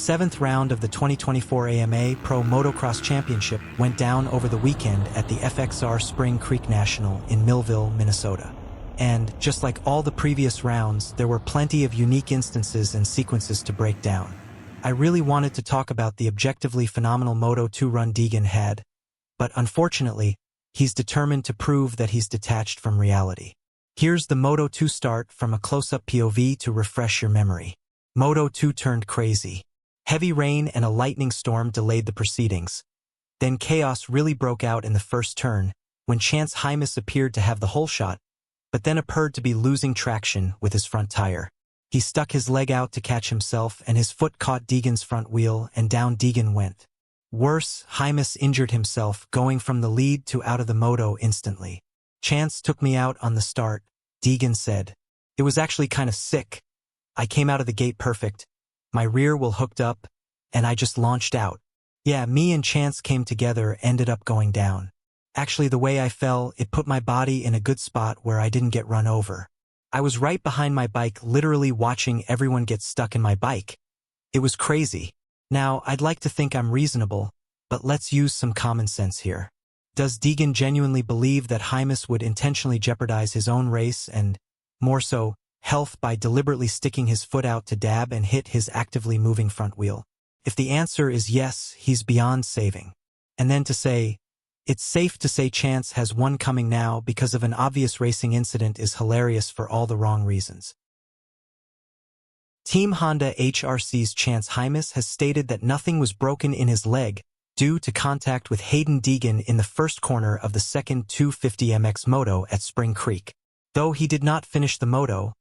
7th round of the 2024 AMA Pro Motocross Championship went down over the weekend at the FXR Spring Creek National in Millville, Minnesota. And, just like all the previous rounds, there were plenty of unique instances and sequences to break down. I really wanted to talk about the objectively phenomenal Moto2 run Deegan had, but unfortunately, he's determined to prove that he's detached from reality. Here's the Moto2 start from a close-up POV to refresh your memory. Moto2 turned crazy. Heavy rain and a lightning storm delayed the proceedings. Then chaos really broke out in the first turn, when Chance Hymas appeared to have the whole shot, but then appeared to be losing traction with his front tire. He stuck his leg out to catch himself and his foot caught Deegan's front wheel and down Deegan went. Worse, Hymas injured himself, going from the lead to out of the moto instantly. Chance took me out on the start, Deegan said. It was actually kind of sick. I came out of the gate perfect. My rear wheel hooked up, and I just launched out. Yeah, me and Chance came together, ended up going down. Actually, the way I fell, it put my body in a good spot where I didn't get run over. I was right behind my bike, literally watching everyone get stuck in my bike. It was crazy. Now, I'd like to think I'm reasonable, but let's use some common sense here. Does Deegan genuinely believe that Hymas would intentionally jeopardize his own race and, more so, health by deliberately sticking his foot out to dab and hit his actively moving front wheel? If the answer is yes, he's beyond saving. And then to say, it's safe to say Chance has one coming now because of an obvious racing incident is hilarious for all the wrong reasons. Team Honda HRC's Chance Hymas has stated that nothing was broken in his leg due to contact with Haiden Deegan in the first corner of the second 250MX moto at Spring Creek. Though he did not finish the moto,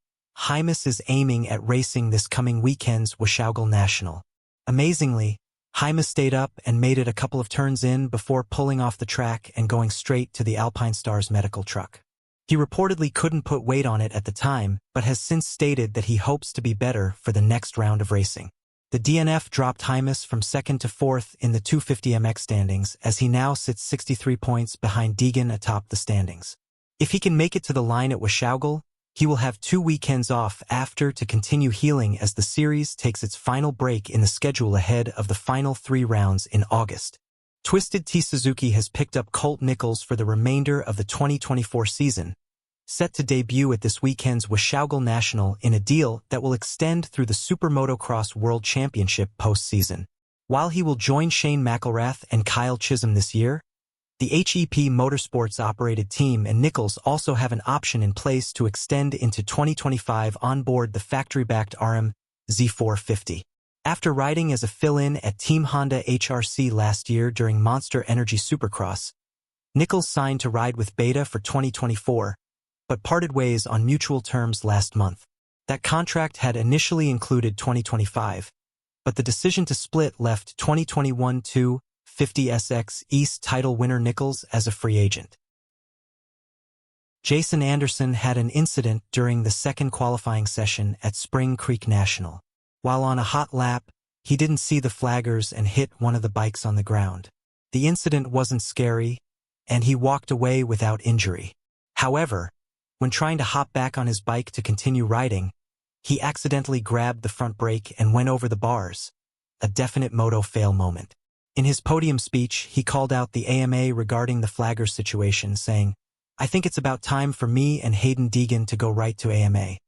Hymas is aiming at racing this coming weekend's Washougal National. Amazingly, Hymas stayed up and made it a couple of turns in before pulling off the track and going straight to the Alpine Stars medical truck. He reportedly couldn't put weight on it at the time, but has since stated that he hopes to be better for the next round of racing. The DNF dropped Hymas from 2nd to 4th in the 250MX standings, as he now sits 63 points behind Deegan atop the standings. If he can make it to the line at Washougal, he will have 2 weekends off after to continue healing as the series takes its final break in the schedule ahead of the final 3 rounds in August. Twisted Tea Suzuki has picked up Colt Nichols for the remainder of the 2024 season, set to debut at this weekend's Washougal National in a deal that will extend through the Super Motocross World Championship postseason. While he will join Shane McElrath and Kyle Chisholm this year, the HEP Motorsports-operated team and Nichols also have an option in place to extend into 2025 on board the factory-backed RM Z450. After riding as a fill-in at Team Honda HRC last year during Monsterenergy Supercross, Nichols signed to ride with Beta for 2024, but parted ways on mutual terms last month. That contract had initially included 2025, but the decision to split left 2021 250SX East title winner Nichols as a free agent. Jason Anderson had an incident during the second qualifying session at Spring Creek National. While on a hot lap, he didn't see the flaggers and hit one of the bikes on the ground. The incident wasn't scary, and he walked away without injury. However, when trying to hop back on his bike to continue riding, he accidentally grabbed the front brake and went over the bars, a definite moto fail moment. In his podium speech, he called out the AMA regarding the flaggers situation, saying, "I think it's about time for me and Haiden Deegan to go right to AMA.